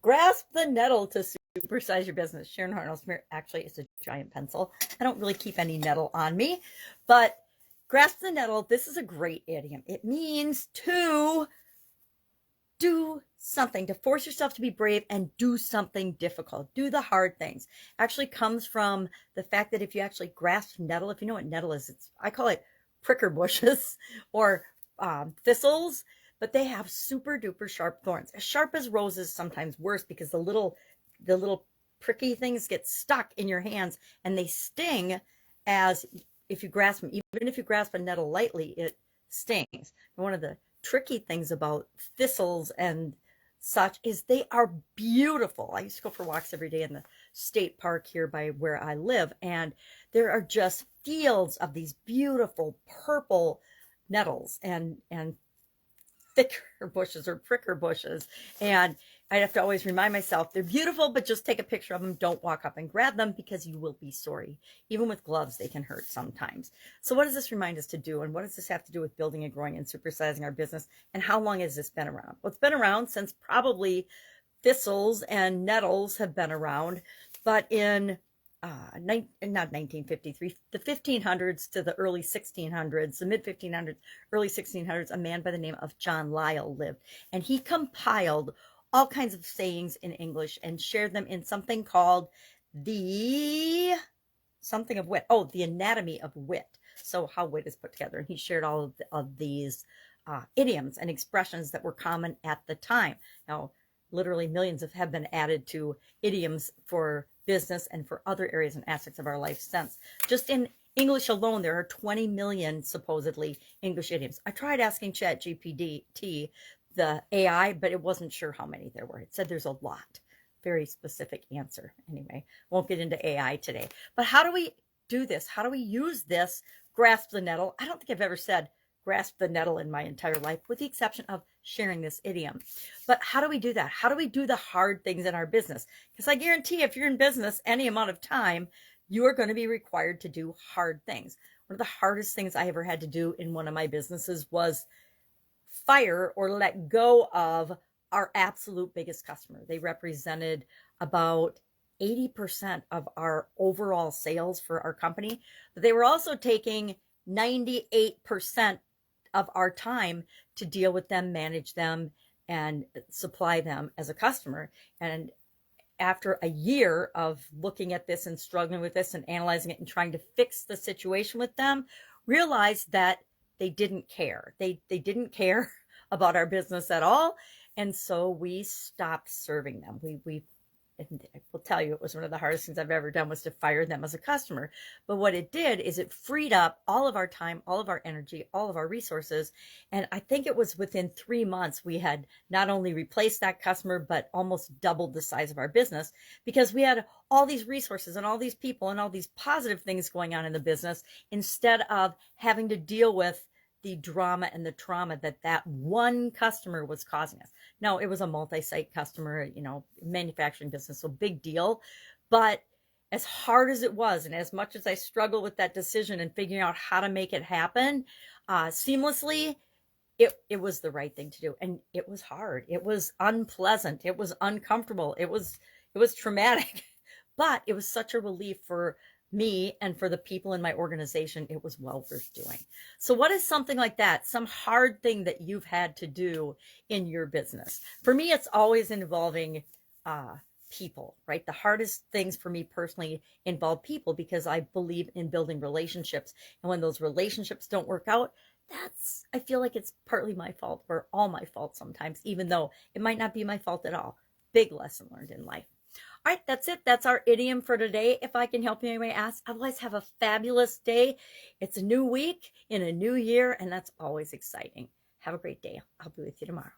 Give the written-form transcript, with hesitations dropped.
grasp the nettle to supersize your business. Sharon Horne-Ellstrom, actually, it's a giant pencil. I don't really keep any nettle on me, but grasp the nettle. This is a great idiom. It means to do something, to force yourself to be brave and do something difficult. Do the hard things. Actually comes from the fact that if you actually grasp nettle, if you know what nettle is, I call it pricker bushes or thistles, but they have super duper sharp thorns. As sharp as roses, sometimes worse, because the little pricky things get stuck in your hands and they sting. As if you grasp them, even if you grasp a nettle lightly, it stings. And one of the tricky things about thistles and such is they are beautiful. I used to go for walks every day in the state park here by where I live, and there are just fields of these beautiful purple nettles and thicker bushes or pricker bushes. And I have to always remind myself they're beautiful, but just take a picture of them. Don't walk up and grab them because you will be sorry. Even with gloves, they can hurt sometimes. So what does this remind us to do? And what does this have to do with building and growing and supersizing our business? And how long has this been around? Well, it's been around since probably thistles and nettles have been around, but in not 1953, the 1500s to the early 1600s, the mid 1500s, early 1600s, a man by the name of John Lyell lived, and he compiled all kinds of sayings in English and shared them in something called the something of wit. Oh, the anatomy of wit. So how wit is put together. And he shared all of these idioms and expressions that were common at the time. Now, literally millions have been added to idioms for business and for other areas and aspects of our life since. Just in English alone, there are 20 million supposedly English idioms. I tried asking ChatGPT, the AI, but it wasn't sure how many there were. It said there's a lot. Very specific answer. Anyway, won't get into AI today. But how do we do this? How do we use this? Grasp the nettle. I don't think I've ever said grasp the nettle in my entire life, with the exception of sharing this idiom. But how do we do that? How do we do the hard things in our business? Because I guarantee if you're in business any amount of time, you are going to be required to do hard things. One of the hardest things I ever had to do in one of my businesses was fire or let go of our absolute biggest customer. They represented about 80% of our overall sales for our company, but they were also taking 98% of our time to deal with them, manage them, and supply them as a customer. And after a year of looking at this and struggling with this and analyzing it and trying to fix the situation with them, realized that they didn't care. They didn't care about our business at all. And so we stopped serving them. And I will tell you, it was one of the hardest things I've ever done, was to fire them as a customer. But what it did is it freed up all of our time, all of our energy, all of our resources. And I think it was within 3 months, we had not only replaced that customer, but almost doubled the size of our business, because we had all these resources and all these people and all these positive things going on in the business, instead of having to deal with the drama and the trauma that one customer was causing us. Now, it was a multi-site customer, manufacturing business, so big deal. But as hard as it was, and as much as I struggled with that decision and figuring out how to make it happen seamlessly, it was the right thing to do. And it was hard. It was unpleasant. It was uncomfortable. It was traumatic. But it was such a relief for me and for the people in my organization. It was well worth doing. So what is something like that? Some hard thing that you've had to do in your business? For me, it's always involving people, right? The hardest things for me personally involve people, because I believe in building relationships. And when those relationships don't work out, I feel like it's partly my fault, or all my fault sometimes, even though it might not be my fault at all. Big lesson learned in life. All right, that's it. That's our idiom for today. If I can help you anyway, ask. Otherwise, have a fabulous day. It's a new week in a new year, and that's always exciting. Have a great day. I'll be with you tomorrow.